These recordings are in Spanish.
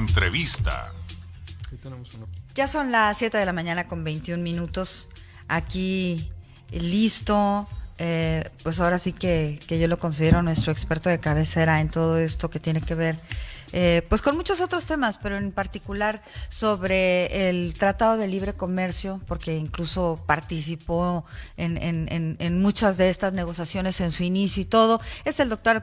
Entrevista. Ya son las 7 de la mañana con 21 minutos. Aquí listo. Pues ahora sí que yo lo considero nuestro experto de cabecera en todo esto que tiene que ver pues con muchos otros temas, pero en particular sobre el Tratado de Libre Comercio, porque incluso participó en muchas de estas negociaciones en su inicio y todo. Es el doctor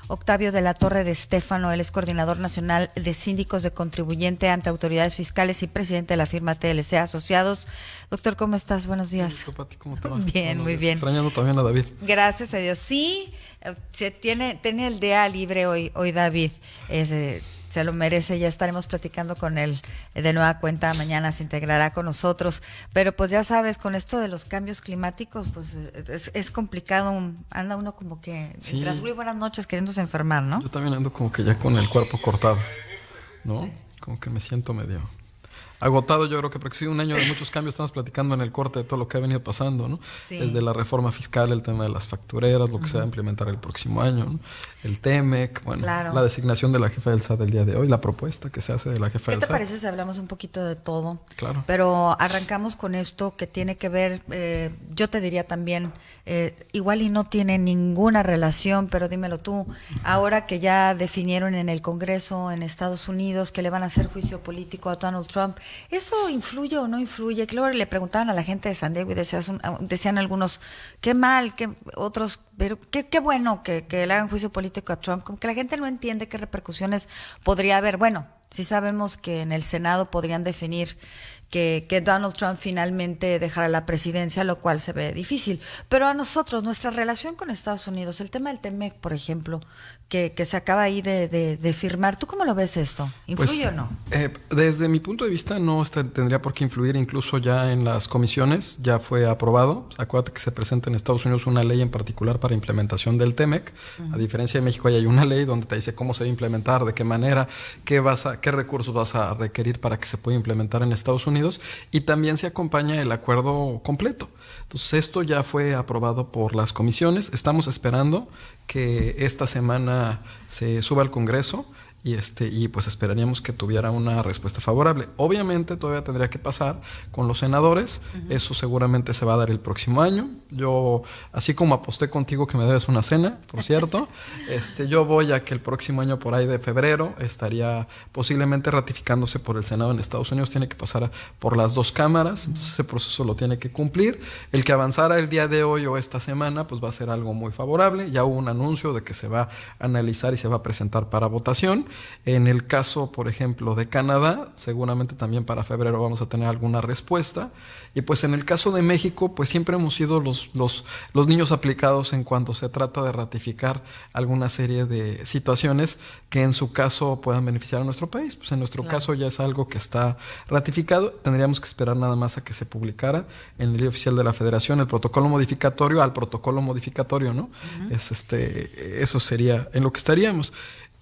Octavio de la Torre de Stéfano. Él es coordinador nacional de síndicos de contribuyente ante autoridades fiscales y presidente de la firma TLC Asociados. Doctor, ¿cómo estás? Buenos días. Pati, ¿cómo te va? Bien, muy bien. Extrañando también a David. Gracias a Dios. Sí, tiene el día libre hoy David. Se lo merece. Ya estaremos platicando con él de nueva cuenta. Mañana se integrará con nosotros. Pero pues ya sabes, con esto de los cambios climáticos, pues es complicado. Anda uno como que Sí. entre azul y buenas noches queriéndose enfermar, ¿no? Yo también ando como que ya con el cuerpo cortado, ¿no? Como que me siento medio agotado, yo creo que porque ha sido un año de muchos cambios. Estamos platicando en el corte de todo lo que ha venido pasando, ¿no? Sí. Desde la reforma fiscal, el tema de las factureras, lo que se va a implementar el próximo año, ¿no? El TEMEC, bueno, Claro. la designación de la jefa del SAT el día de hoy, la propuesta que se hace de la jefa ¿Qué del te SAT. parece si hablamos un poquito de todo? Claro. Pero arrancamos con esto que tiene que ver, yo te diría también, igual y no tiene ninguna relación, pero dímelo tú, ahora que ya definieron en el Congreso en Estados Unidos que le van a hacer juicio político a Donald Trump, ¿eso influye o no influye? Que luego le preguntaban a la gente de San Diego y decían algunos, qué mal, que otros, pero qué bueno que le hagan juicio político a Trump, como que la gente no entiende qué repercusiones podría haber. Bueno, sí sabemos que en el Senado podrían definir que Donald Trump finalmente dejara la presidencia, lo cual se ve difícil. Pero a nosotros, nuestra relación con Estados Unidos, el tema del TEMEC, por ejemplo, que se acaba ahí de firmar, ¿tú cómo lo ves esto? ¿Influye o no? Desde mi punto de vista no tendría por qué influir. Incluso ya en las comisiones ya fue aprobado. Acuérdate que se presenta en Estados Unidos una ley en particular para implementación del TEMEC. A diferencia de México, hay una ley donde te dice cómo se va a implementar, de qué manera, qué recursos vas a requerir para que se pueda implementar en Estados Unidos, y también se acompaña el acuerdo completo. Entonces esto ya fue aprobado por las comisiones. Estamos esperando que esta semana se suba al Congreso y pues esperaríamos que tuviera una respuesta favorable. Obviamente todavía tendría que pasar con los senadores. Eso seguramente se va a dar el próximo año. Yo, así como aposté contigo que me debes una cena, por cierto, yo voy a que el próximo año, por ahí de febrero, estaría posiblemente ratificándose por el Senado en Estados Unidos. Tiene que pasar por las dos cámaras, entonces ese proceso lo tiene que cumplir. El que avanzara el día de hoy o esta semana, pues va a ser algo muy favorable. Ya hubo un anuncio de que se va a analizar y se va a presentar para votación. En el caso, por ejemplo, de Canadá, seguramente también para febrero vamos a tener alguna respuesta. Y pues en el caso de México, pues siempre hemos sido los niños aplicados en cuanto se trata de ratificar alguna serie de situaciones que en su caso puedan beneficiar a nuestro país. Pues en nuestro caso ya es algo que está ratificado. Tendríamos que esperar nada más a que se publicara en el Diario Oficial de la Federación el protocolo modificatorio al protocolo modificatorio, ¿no? Eso sería en lo que estaríamos.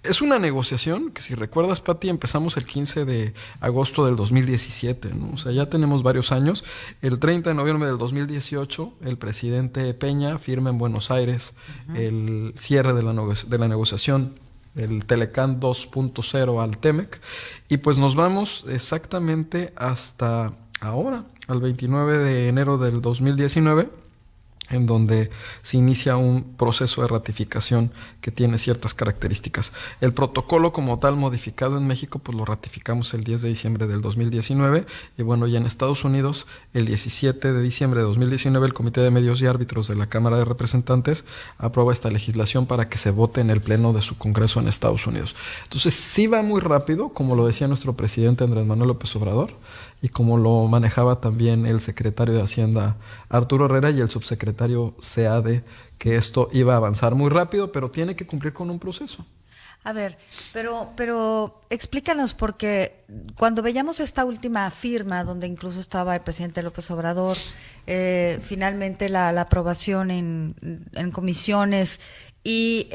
Es una negociación que, si recuerdas, Pati, empezamos el 15 de agosto del 2017, ¿no? O sea, ya tenemos varios años. El 30 de noviembre del 2018, el presidente Peña firma en Buenos Aires el cierre de la negociación del Telecán 2.0 al TEMEC. Y pues nos vamos exactamente hasta ahora, al 29 de enero del 2019, en donde se inicia un proceso de ratificación que tiene ciertas características. El protocolo como tal modificado en México, pues lo ratificamos el 10 de diciembre del 2019, y bueno, ya en Estados Unidos, el 17 de diciembre de 2019, el Comité de Medios y Árbitros de la Cámara de Representantes aprueba esta legislación para que se vote en el pleno de su Congreso en Estados Unidos. Entonces sí va muy rápido, como lo decía nuestro presidente Andrés Manuel López Obrador, y como lo manejaba también el secretario de Hacienda Arturo Herrera y el subsecretario Seade, que esto iba a avanzar muy rápido, pero tiene que cumplir con un proceso. A ver, pero explícanos, porque cuando veíamos esta última firma, donde incluso estaba el presidente López Obrador, finalmente la aprobación en comisiones y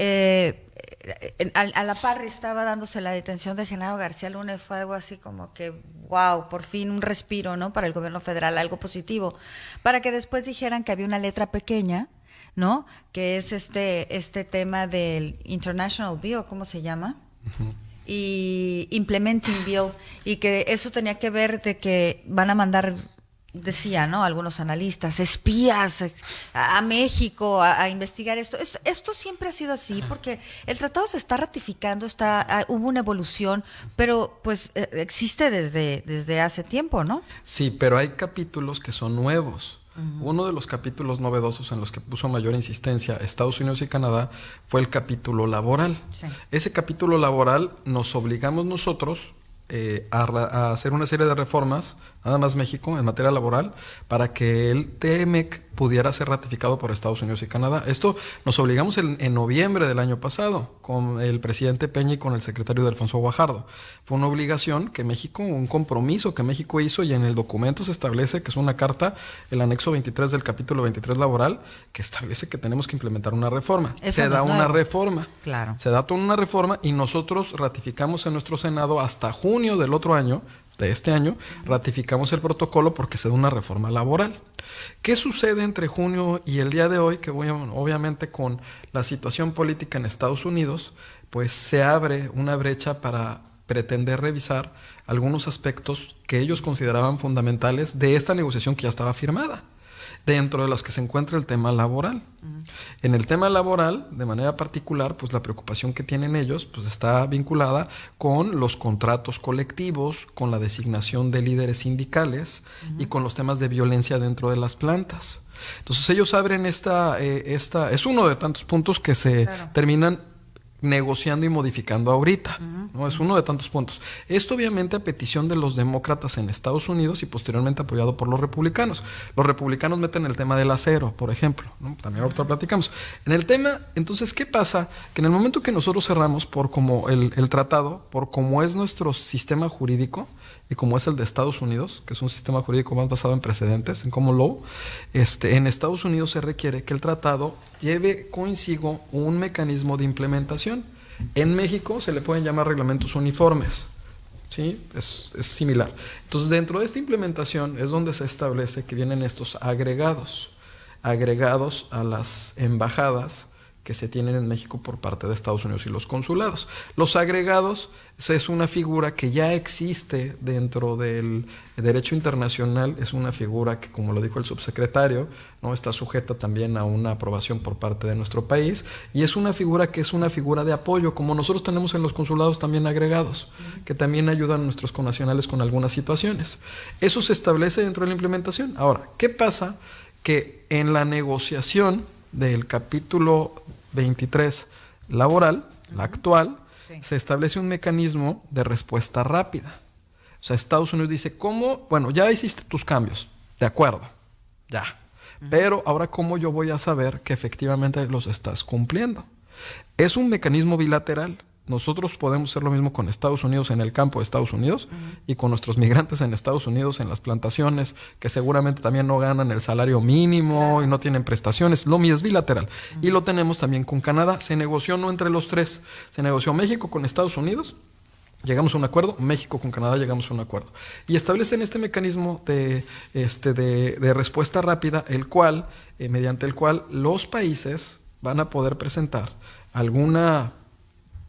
a la par estaba dándose la detención de Genaro García Luna, fue algo así como que, wow, por fin un respiro, ¿no? Para el gobierno federal, algo positivo, para que después dijeran que había una letra pequeña, ¿no? Que es este tema del International Bill, ¿cómo se llama? y Implementing Bill, y que eso tenía que ver de que van a mandar, decía, ¿no? Algunos analistas, espías a México a investigar esto. Esto siempre ha sido así, porque el tratado se está ratificando, hubo una evolución, pero pues existe desde hace tiempo, ¿no? Sí, pero hay capítulos que son nuevos. Uno de los capítulos novedosos en los que puso mayor insistencia Estados Unidos y Canadá fue el capítulo laboral. Sí. Ese capítulo laboral nos obligamos nosotros a hacer una serie de reformas, nada más México, en materia laboral, para que el TMEC pudiera ser ratificado por Estados Unidos y Canadá. Esto nos obligamos en noviembre del año pasado, con el presidente Peña y con el secretario de Alfonso Guajardo. Fue una obligación que México, un compromiso que México hizo, y en el documento se establece que es una carta, el anexo 23 del capítulo 23 laboral, que establece que tenemos que implementar una reforma. Se da una reforma. Claro. Se da toda una reforma y nosotros ratificamos en nuestro Senado hasta junio del otro año, de este año, ratificamos el protocolo porque se da una reforma laboral. ¿Qué sucede entre junio y el día de hoy? Que obviamente con la situación política en Estados Unidos, pues se abre una brecha para pretender revisar algunos aspectos que ellos consideraban fundamentales de esta negociación que ya estaba firmada, dentro de los que se encuentra el tema laboral. En el tema laboral, de manera particular, pues la preocupación que tienen ellos pues está vinculada con los contratos colectivos, con la designación de líderes sindicales y con los temas de violencia dentro de las plantas. Entonces ellos abren esta es uno de tantos puntos que se terminan negociando y modificando ahorita, ¿no? Es uno de tantos puntos. Esto obviamente a petición de los demócratas en Estados Unidos y posteriormente apoyado por los republicanos. Los republicanos meten el tema del acero, por ejemplo, ¿no? También ahorita platicamos. En el tema, entonces, ¿qué pasa? Que en el momento que nosotros cerramos por como el tratado, por como es nuestro sistema jurídico y como es el de Estados Unidos, que es un sistema jurídico más basado en precedentes, en common law, en Estados Unidos se requiere que el tratado lleve consigo un mecanismo de implementación. En México se le pueden llamar reglamentos uniformes, ¿sí? Es similar. Entonces, dentro de esta implementación es donde se establece que vienen estos agregados a las embajadas que se tienen en México por parte de Estados Unidos y los consulados. Los agregados es una figura que ya existe dentro del derecho internacional, es una figura que, como lo dijo el subsecretario, ¿no? Está sujeta también a una aprobación por parte de nuestro país, y es una figura que es una figura de apoyo, como nosotros tenemos en los consulados también agregados, que también ayudan a nuestros connacionales con algunas situaciones. Eso se establece dentro de la implementación. Ahora, ¿qué pasa? Que en la negociación del capítulo 23 laboral, la actual, se establece un mecanismo de respuesta rápida. O sea, Estados Unidos dice, ¿cómo? Bueno, ya hiciste tus cambios, de acuerdo, ya. Pero ahora, ¿cómo yo voy a saber que efectivamente los estás cumpliendo? Es un mecanismo bilateral. Nosotros podemos hacer lo mismo con Estados Unidos en el campo de Estados Unidos y con nuestros migrantes en Estados Unidos en las plantaciones, que seguramente también no ganan el salario mínimo y no tienen prestaciones. Lo mío es bilateral. Y lo tenemos también con Canadá. Se negoció no entre los tres. Se negoció México con Estados Unidos. Llegamos a un acuerdo, México con Canadá llegamos a un acuerdo. Y establecen este mecanismo de respuesta rápida, mediante el cual los países van a poder presentar alguna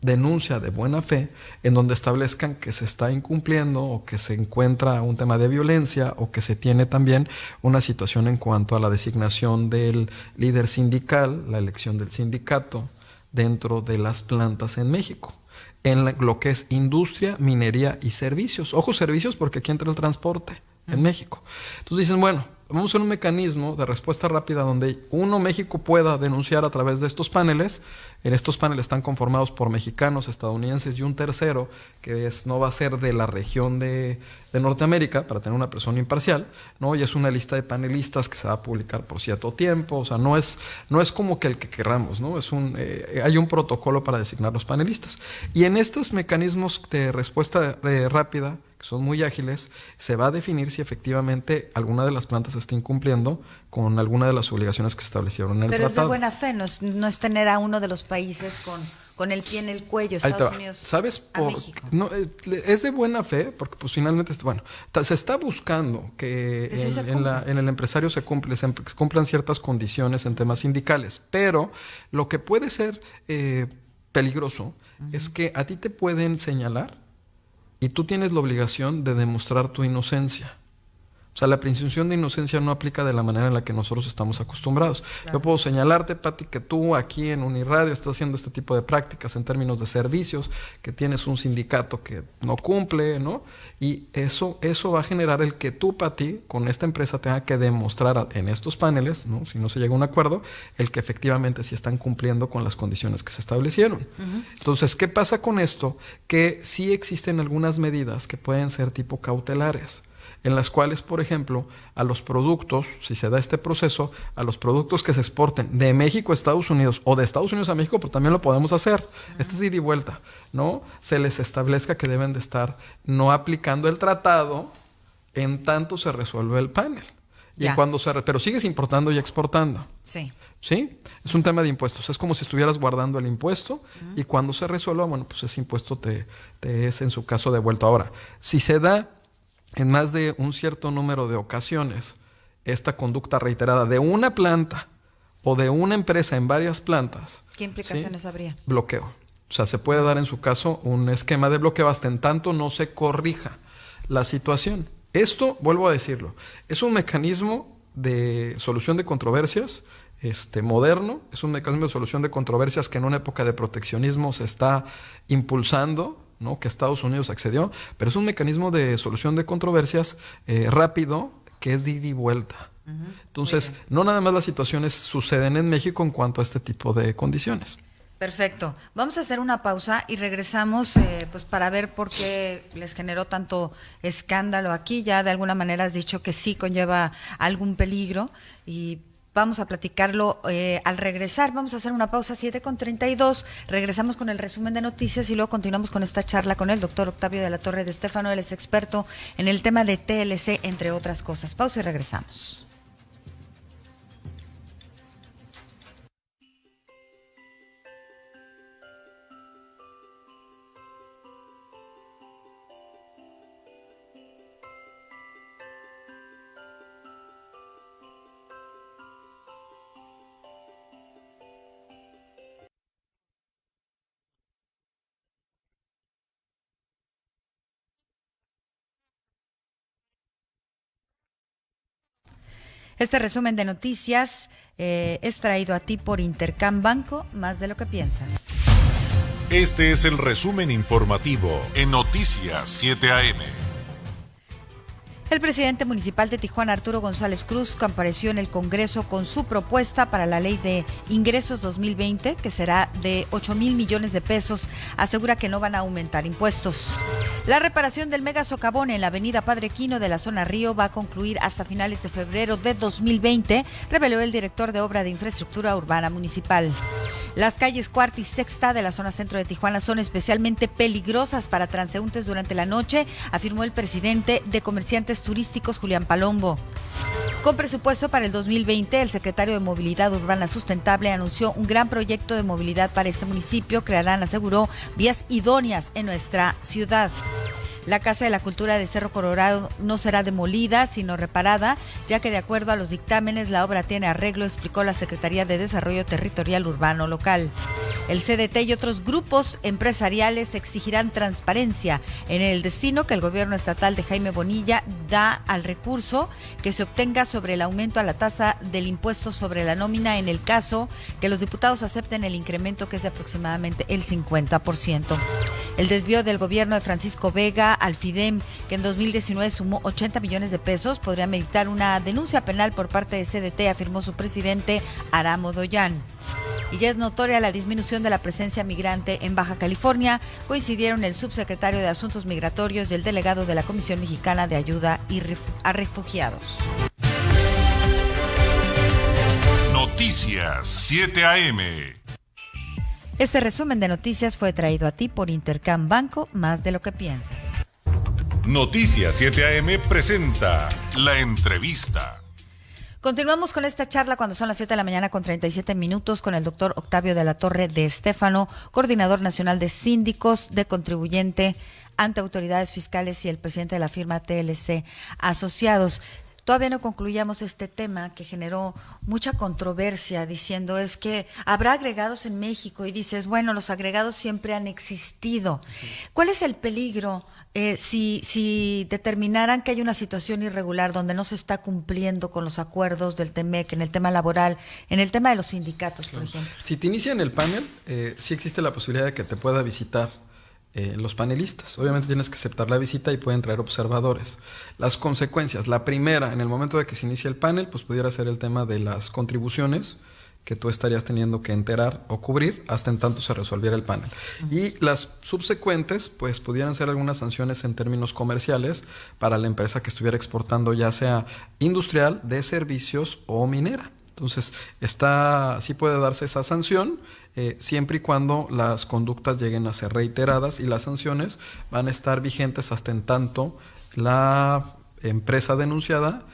denuncia de buena fe en donde establezcan que se está incumpliendo o que se encuentra un tema de violencia o que se tiene también una situación en cuanto a la designación del líder sindical, la elección del sindicato dentro de las plantas en México, en lo que es industria, minería y servicios. Ojo, servicios, porque aquí entra el transporte en México. Entonces dicen, bueno, vamos a hacer un mecanismo de respuesta rápida donde México pueda denunciar a través de estos paneles. En estos paneles están conformados por mexicanos, estadounidenses y un tercero que no va a ser de la región de Norteamérica para tener una persona imparcial, ¿no? Y es una lista de panelistas que se va a publicar por cierto tiempo. O sea, no es como que el que querramos, ¿no? Hay un protocolo para designar los panelistas. Y en estos mecanismos de respuesta rápida, que son muy ágiles, se va a definir si efectivamente alguna de las plantas está incumpliendo con alguna de las obligaciones que se establecieron en el tratado. Pero es de buena fe, no es tener a uno de los países con el pie en el cuello, Estados Unidos. ¿Sabes? A México. No, es de buena fe porque pues finalmente, se está buscando que en el empresario se cumplan ciertas condiciones en temas sindicales, pero lo que puede ser peligroso es que a ti te pueden señalar y tú tienes la obligación de demostrar tu inocencia. O sea, la presunción de inocencia no aplica de la manera en la que nosotros estamos acostumbrados. Claro. Yo puedo señalarte, Pati, que tú aquí en Uniradio estás haciendo este tipo de prácticas en términos de servicios, que tienes un sindicato que no cumple, ¿no? Y eso va a generar el que tú, Pati, con esta empresa tenga que demostrar en estos paneles, ¿no? Si no se llega a un acuerdo, el que efectivamente sí están cumpliendo con las condiciones que se establecieron. Entonces, ¿qué pasa con esto? Que sí existen algunas medidas que pueden ser tipo cautelares, en las cuales, por ejemplo, a los productos, si se da este proceso, a los productos que se exporten de México a Estados Unidos o de Estados Unidos a México, pero también lo podemos hacer, este es ida y vuelta, ¿no? Se les establezca que deben de estar no aplicando el tratado en tanto se resuelve el panel. Y cuando pero sigues importando y exportando. Sí. ¿Sí? Es un tema de impuestos. Es como si estuvieras guardando el impuesto y cuando se resuelva, bueno, pues ese impuesto te es en su caso devuelto. Ahora, si se da en más de un cierto número de ocasiones esta conducta reiterada de una planta o de una empresa en varias plantas, ¿qué implicaciones habría? Bloqueo. O sea, se puede dar en su caso un esquema de bloqueo hasta en tanto no se corrija la situación. Esto, vuelvo a decirlo, es un mecanismo de solución de controversias moderno, es un mecanismo de solución de controversias que en una época de proteccionismo se está impulsando, ¿no? Que Estados Unidos accedió, pero es un mecanismo de solución de controversias rápido, que es de ida y vuelta. Entonces, no nada más las situaciones suceden en México en cuanto a este tipo de condiciones. Perfecto. Vamos a hacer una pausa y regresamos pues para ver por qué les generó tanto escándalo aquí. Ya de alguna manera has dicho que sí conlleva algún peligro y vamos a platicarlo al regresar. Vamos a hacer una pausa 7:32. Regresamos con el resumen de noticias y luego continuamos con esta charla con el doctor Octavio de la Torre de Estéfano. Él es experto en el tema de TLC, entre otras cosas. Pausa y regresamos. Este resumen de noticias es traído a ti por Intercam Banco, más de lo que piensas. Este es el resumen informativo en Noticias 7 AM. El presidente municipal de Tijuana, Arturo González Cruz, compareció en el Congreso con su propuesta para la Ley de Ingresos 2020, que será de 8,000 millones de pesos. Asegura que no van a aumentar impuestos. La reparación del mega socavón en la avenida Padre Quino de la zona Río va a concluir hasta finales de febrero de 2020, reveló el director de Obra de Infraestructura Urbana Municipal. Las calles Cuarta y Sexta de la zona centro de Tijuana son especialmente peligrosas para transeúntes durante la noche, afirmó el presidente de Comerciantes Turísticos, Julián Palombo. Con presupuesto para el 2020, el secretario de Movilidad Urbana Sustentable anunció un gran proyecto de movilidad para este municipio. Crearán, aseguró, vías idóneas en nuestra ciudad. La Casa de la Cultura de Cerro Colorado no será demolida, sino reparada, ya que de acuerdo a los dictámenes la obra tiene arreglo, explicó la Secretaría de Desarrollo Territorial Urbano Local. El CDT y otros grupos empresariales exigirán transparencia en el destino que el gobierno estatal de Jaime Bonilla da al recurso que se obtenga sobre el aumento a la tasa del impuesto sobre la nómina en el caso que los diputados acepten el incremento, que es de aproximadamente el 50%. El desvío del gobierno de Francisco Vega al FIDEM, que en 2019 sumó 80 millones de pesos, podría meritar una denuncia penal por parte de CDT, afirmó su presidente Aramo Doyán. Y ya es notoria la disminución de la presencia migrante en Baja California. Coincidieron el subsecretario de Asuntos Migratorios y el delegado de la Comisión Mexicana de Ayuda a Refugiados. Noticias 7 AM. Este resumen de noticias fue traído a ti por Intercam Banco, más de lo que piensas. Noticias 7 AM presenta La Entrevista. Continuamos con esta charla cuando son las 7 de la mañana con 37 minutos con el doctor Octavio de la Torre de Estéfano, coordinador nacional de síndicos de contribuyente ante autoridades fiscales y el presidente de la firma TLC Asociados. todavía no concluyamos este tema que generó mucha controversia, diciendo es que habrá agregados en México, y dices, bueno, los agregados siempre han existido. ¿Cuál es el peligro si determinaran que hay una situación irregular donde no se está cumpliendo con los acuerdos del TEMEC en el tema laboral, en el tema de los sindicatos, por ejemplo? Si te inician el panel, sí existe la posibilidad de que te pueda visitar los panelistas. Obviamente tienes que aceptar la visita y pueden traer observadores. Las consecuencias, la primera, en el momento de que se inicie el panel, pues pudiera ser el tema de las contribuciones que tú estarías teniendo que enterar o cubrir hasta en tanto se resolviera el panel. Y las subsecuentes, pues pudieran ser algunas sanciones en términos comerciales para la empresa que estuviera exportando, ya sea industrial, de servicios o minera. Entonces, sí puede darse esa sanción, siempre y cuando las conductas lleguen a ser reiteradas, y las sanciones van a estar vigentes hasta en tanto la empresa denunciada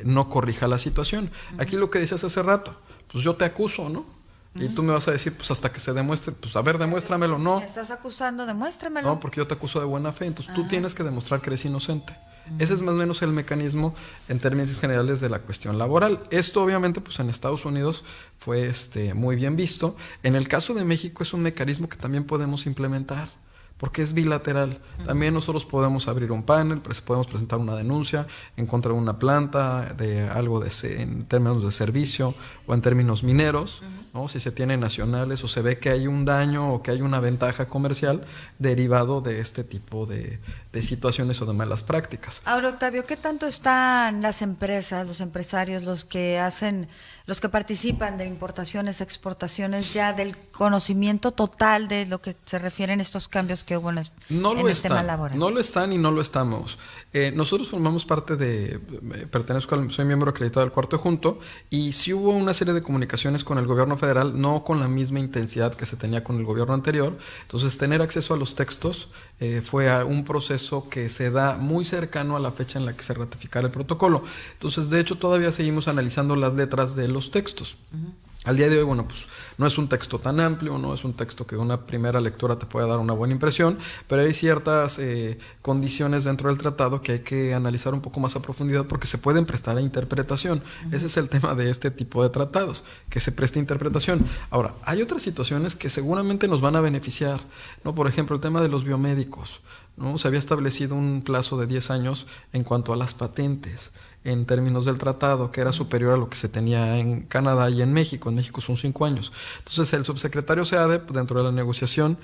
no corrija la situación. Aquí lo que decías hace rato, pues yo te acuso, ¿no? Y tú me vas a decir, pues hasta que se demuestre, pues a ver, demuéstramelo. No. ¿Me estás acusando? Demuéstramelo. No, porque yo te acuso de buena fe, entonces tú tienes que demostrar que eres inocente. Ese es más o menos el mecanismo en términos generales de la cuestión laboral. Esto obviamente pues en Estados Unidos fue muy bien visto. En el caso de México es un mecanismo que también podemos implementar, porque es bilateral. También nosotros podemos abrir un panel, podemos presentar una denuncia en contra de una planta, de algo en términos de servicio o en términos mineros, ¿no? Si se tienen nacionales o se ve que hay un daño o que hay una ventaja comercial derivado de este tipo de situaciones o de malas prácticas. Ahora, Octavio, ¿qué tanto están las empresas, los empresarios, los que participan de importaciones, exportaciones, ya del conocimiento total de lo que se refieren estos cambios que hubo en el tema laboral? No lo están y no lo estamos. Nosotros formamos parte soy miembro acreditado del Cuarto Junto, y sí hubo una serie de comunicaciones con el gobierno federal, no con la misma intensidad que se tenía con el gobierno anterior. Entonces, tener acceso a los textos fue un proceso que se da muy cercano a la fecha en la que se ratificara el protocolo. Entonces, de hecho, todavía seguimos analizando las letras de los textos. Al día de hoy, bueno, pues no es un texto tan amplio, no es un texto que de una primera lectura te pueda dar una buena impresión, pero hay ciertas condiciones dentro del tratado que hay que analizar un poco más a profundidad porque se pueden prestar a interpretación. Ese es el tema de este tipo de tratados, que se preste interpretación. Ahora, hay otras situaciones que seguramente nos van a beneficiar, ¿no? Por ejemplo, el tema de los biomédicos, ¿no? Se había establecido un plazo de 10 años en cuanto a las patentes en términos del tratado, que era superior a lo que se tenía en Canadá y en México. En México son 5 años. Entonces, el subsecretario SEADE, dentro de la negociación,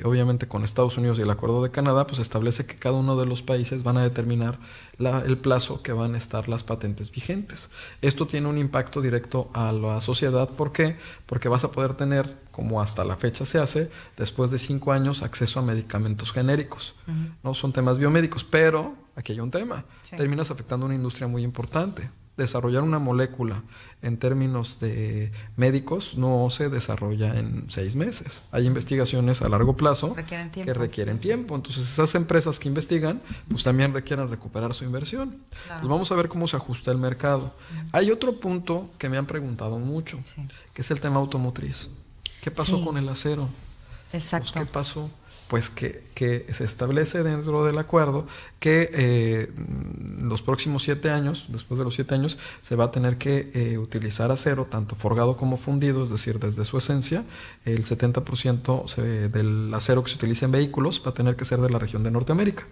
obviamente con Estados Unidos y el Acuerdo de Canadá, pues establece que cada uno de los países van a determinar el plazo que van a estar las patentes vigentes. Esto tiene un impacto directo a la sociedad. ¿Por qué? Porque vas a poder tener, como hasta la fecha se hace, después de 5 años, acceso a medicamentos genéricos. No son temas biomédicos, pero aquí hay un tema. Sí. Terminas afectando una industria muy importante. Desarrollar una molécula en términos de médicos no se desarrolla en 6 meses. Hay investigaciones a largo plazo que requieren tiempo. Entonces, esas empresas que investigan, pues también requieren recuperar su inversión. Claro. Pues vamos a ver cómo se ajusta el mercado. Hay otro punto que me han preguntado mucho, que es el tema automotriz. ¿Qué pasó con el acero? Exacto. Pues, ¿qué pasó? Pues que se establece dentro del acuerdo que los próximos 7 años, después de los 7 años, se va a tener que utilizar acero, tanto forgado como fundido, es decir, desde su esencia. El 70% del acero que se utiliza en vehículos va a tener que ser de la región de Norteamérica.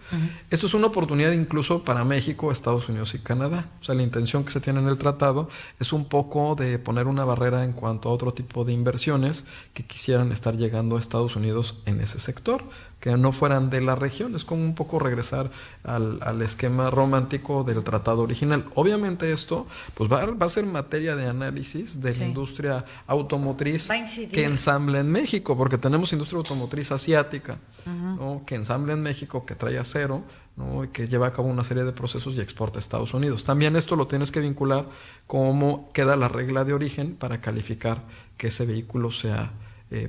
Esto es una oportunidad incluso para México, Estados Unidos y Canadá. O sea, la intención que se tiene en el tratado es un poco de poner una barrera en cuanto a otro tipo de inversiones que quisieran estar llegando a Estados Unidos en ese sector, que no fueran de la región. Es como un poco regresar al esquema romántico del tratado original. Obviamente esto pues va a ser materia de análisis de la industria automotriz que ensambla en México, porque tenemos industria automotriz asiática, ¿no? Que ensambla en México, que trae acero, ¿no? Y que lleva a cabo una serie de procesos y exporta a Estados Unidos. También esto lo tienes que vincular cómo queda la regla de origen para calificar que ese vehículo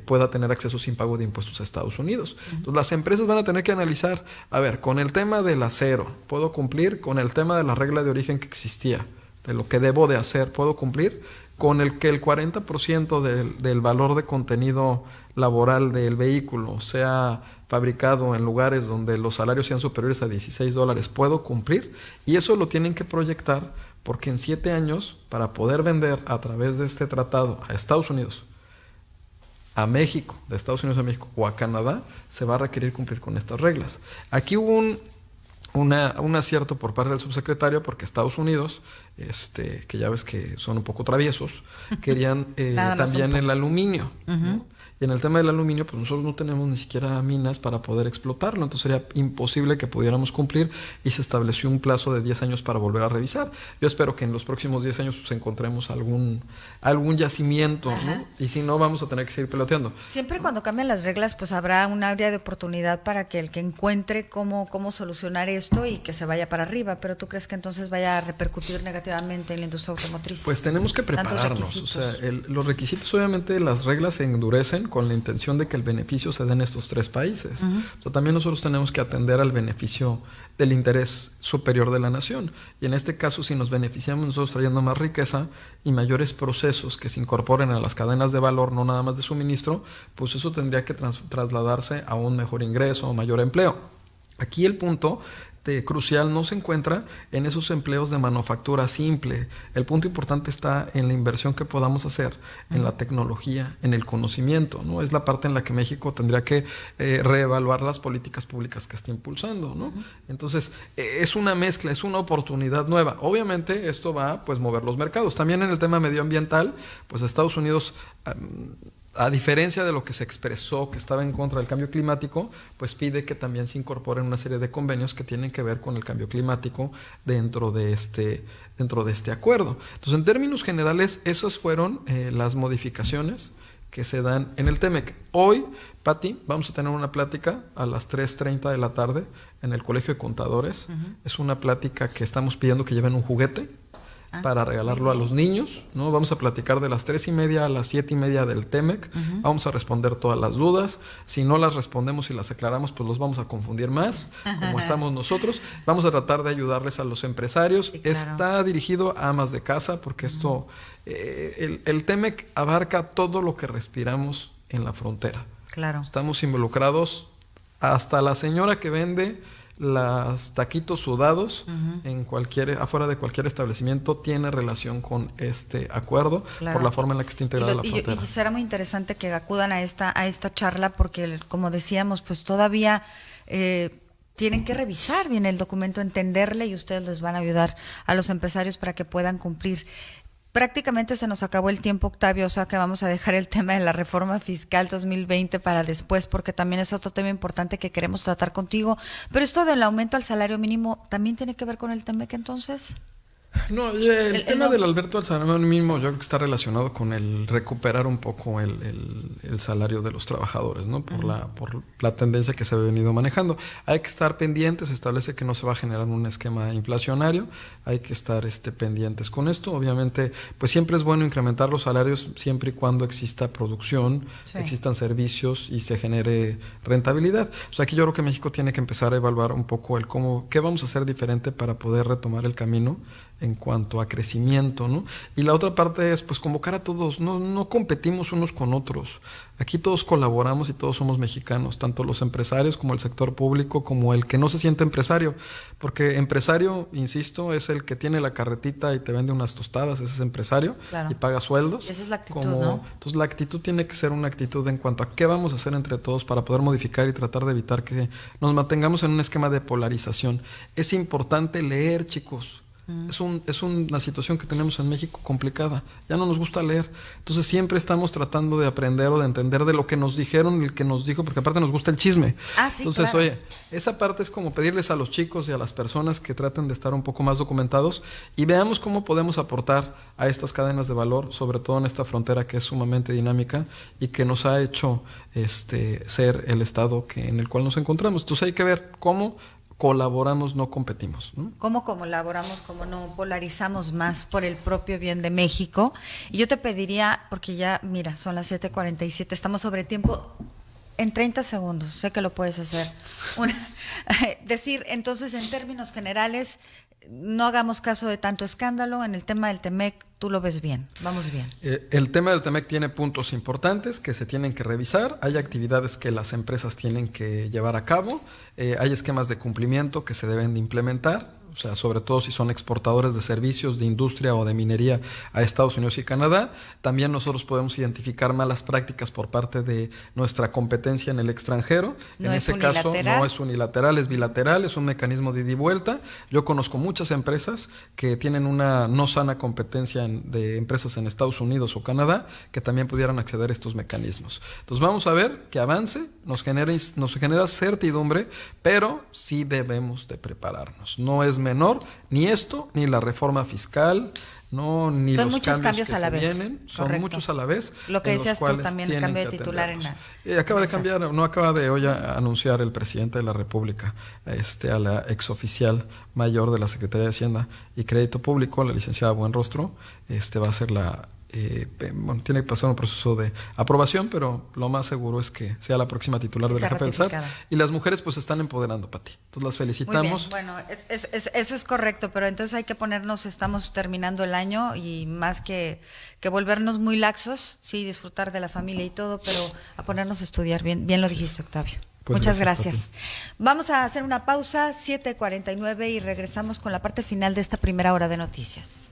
pueda tener acceso sin pago de impuestos a Estados Unidos. Entonces, las empresas van a tener que analizar, a ver, con el tema del acero, ¿puedo cumplir? Con el tema de la regla de origen que existía, de lo que debo de hacer, ¿puedo cumplir? Con el que el 40% del valor de contenido laboral del vehículo sea fabricado en lugares donde los salarios sean superiores a $16, puedo cumplir, y eso lo tienen que proyectar porque en 7 años, para poder vender a través de este tratado a Estados Unidos, a México, de Estados Unidos a México o a Canadá, se va a requerir cumplir con estas reglas. Aquí hubo un acierto por parte del subsecretario, porque Estados Unidos, que ya ves que son un poco traviesos, querían también el aluminio, ¿no? Y en el tema del aluminio, pues nosotros no tenemos ni siquiera minas para poder explotarlo, entonces sería imposible que pudiéramos cumplir, y se estableció un plazo de 10 años para volver a revisar. Yo espero que en los próximos 10 años pues encontremos algún yacimiento, ¿no? Y si no, vamos a tener que seguir peloteando. Siempre cuando cambian las reglas, pues habrá un área de oportunidad para que el que encuentre cómo solucionar esto y que se vaya para arriba, pero ¿tú crees que entonces vaya a repercutir negativamente en la industria automotriz? Pues tenemos que prepararnos, o sea, los requisitos, obviamente las reglas se endurecen con la intención de que el beneficio se dé en estos 3 países. O sea, también nosotros tenemos que atender al beneficio del interés superior de la nación. Y en este caso, si nos beneficiamos nosotros trayendo más riqueza y mayores procesos que se incorporen a las cadenas de valor, no nada más de suministro, pues eso tendría que trasladarse a un mejor ingreso, a mayor empleo. Aquí el punto crucial no se encuentra en esos empleos de manufactura simple. El punto importante está en la inversión que podamos hacer en la tecnología, en el conocimiento, ¿no? Es la parte en la que México tendría que reevaluar las políticas públicas que está impulsando, ¿no? Entonces, es una mezcla, es una oportunidad nueva. Obviamente, esto va a pues mover los mercados. También en el tema medioambiental, pues Estados Unidos, a diferencia de lo que se expresó que estaba en contra del cambio climático, pues pide que también se incorporen una serie de convenios que tienen que ver con el cambio climático dentro de este acuerdo. Entonces, en términos generales, esas fueron las modificaciones que se dan en el TEMEC. Hoy, Pati, vamos a tener una plática a las 3:30 de la tarde en el Colegio de Contadores. Es una plática que estamos pidiendo que lleven un juguete para regalarlo a los niños, ¿no? Vamos a platicar de las 3:30 a las 7:30 del TEMEC. Vamos a responder todas las dudas. Si no las respondemos y las aclaramos, pues los vamos a confundir más, como estamos nosotros. Vamos a tratar de ayudarles a los empresarios. Sí, claro. Está dirigido a amas de casa, porque esto, el TEMEC abarca todo lo que respiramos en la frontera. Claro. Estamos involucrados hasta la señora que vende los taquitos sudados afuera de cualquier establecimiento tiene relación con este acuerdo, claro, por la forma en la que está integrada la frontera. Y será muy interesante que acudan a esta charla, porque como decíamos, pues todavía tienen que revisar bien el documento, entenderle, y ustedes les van a ayudar a los empresarios para que puedan cumplir. Prácticamente se nos acabó el tiempo, Octavio, o sea que vamos a dejar el tema de la reforma fiscal 2020 para después, porque también es otro tema importante que queremos tratar contigo. Pero esto del aumento al salario mínimo, ¿también tiene que ver con el TEMEC entonces? No, el tema del Alberto al salario mínimo yo creo que está relacionado con el recuperar un poco el salario de los trabajadores, ¿no? Por la tendencia que se ha venido manejando. Hay que estar pendientes, se establece que no se va a generar un esquema inflacionario, hay que estar pendientes con esto. Obviamente, pues siempre es bueno incrementar los salarios siempre y cuando exista producción, existan servicios y se genere rentabilidad. O sea, aquí yo creo que México tiene que empezar a evaluar un poco qué vamos a hacer diferente para poder retomar el camino en cuanto a crecimiento, ¿no? Y la otra parte es pues convocar a todos, no competimos unos con otros. Aquí todos colaboramos y todos somos mexicanos, tanto los empresarios como el sector público, como el que no se siente empresario, porque empresario, insisto, es el que tiene la carretita y te vende unas tostadas, ese es empresario, claro, y paga sueldos. Y esa es la actitud, ¿no? Entonces la actitud tiene que ser una actitud en cuanto a qué vamos a hacer entre todos para poder modificar y tratar de evitar que nos mantengamos en un esquema de polarización. Es importante leer, chicos. Es una situación que tenemos en México complicada. Ya no nos gusta leer. Entonces siempre estamos tratando de aprender o de entender de lo que nos dijeron y el que nos dijo, porque aparte nos gusta el chisme. Sí, entonces, claro. Oye, esa parte es como pedirles a los chicos y a las personas que traten de estar un poco más documentados y veamos cómo podemos aportar a estas cadenas de valor, sobre todo en esta frontera que es sumamente dinámica y que nos ha hecho ser el estado en el cual nos encontramos. Entonces hay que ver cómo colaboramos, no competimos, ¿no? ¿Cómo colaboramos, cómo no polarizamos más por el propio bien de México? Y yo te pediría, porque ya, mira, son las 7:47, estamos sobre tiempo. en 30 segundos, sé que lo puedes hacer. Decir, entonces, en términos generales, no hagamos caso de tanto escándalo. En el tema del TEMEC, tú lo ves bien, vamos bien. El tema del TEMEC tiene puntos importantes que se tienen que revisar. Hay actividades que las empresas tienen que llevar a cabo. Hay esquemas de cumplimiento que se deben de implementar. O sea, sobre todo si son exportadores de servicios, de industria o de minería a Estados Unidos y Canadá. También nosotros podemos identificar malas prácticas por parte de nuestra competencia en el extranjero. En ese caso no es unilateral, es bilateral, es un mecanismo de ida y vuelta. Yo conozco muchas empresas que tienen una no sana competencia de empresas en Estados Unidos o Canadá que también pudieran acceder a estos mecanismos. Entonces vamos a ver que avance, nos genera certidumbre, pero sí debemos de prepararnos. No es menor ni esto, ni la reforma fiscal, no, ni son los muchos cambios que a la se vez. vienen, son Correcto. muchos a la vez. Lo que decías tú también, el cambio de titular en la... acaba de hoy anunciar el presidente de la República a la exoficial mayor de la Secretaría de Hacienda y Crédito Público, la licenciada Buenrostro, va a ser tiene que pasar un proceso de aprobación, pero lo más seguro es que sea la próxima titular de la JPELSAT. Y las mujeres pues se están empoderando, Pati. Entonces las felicitamos. Muy bien. Bueno, eso es correcto, pero entonces hay que ponernos, estamos terminando el año y más que volvernos muy laxos, sí, disfrutar de la familia y todo, pero a ponernos a estudiar bien. Bien lo dijiste, Octavio. Pues muchas gracias. Vamos a hacer una pausa, 7:49, y regresamos con la parte final de esta primera hora de noticias.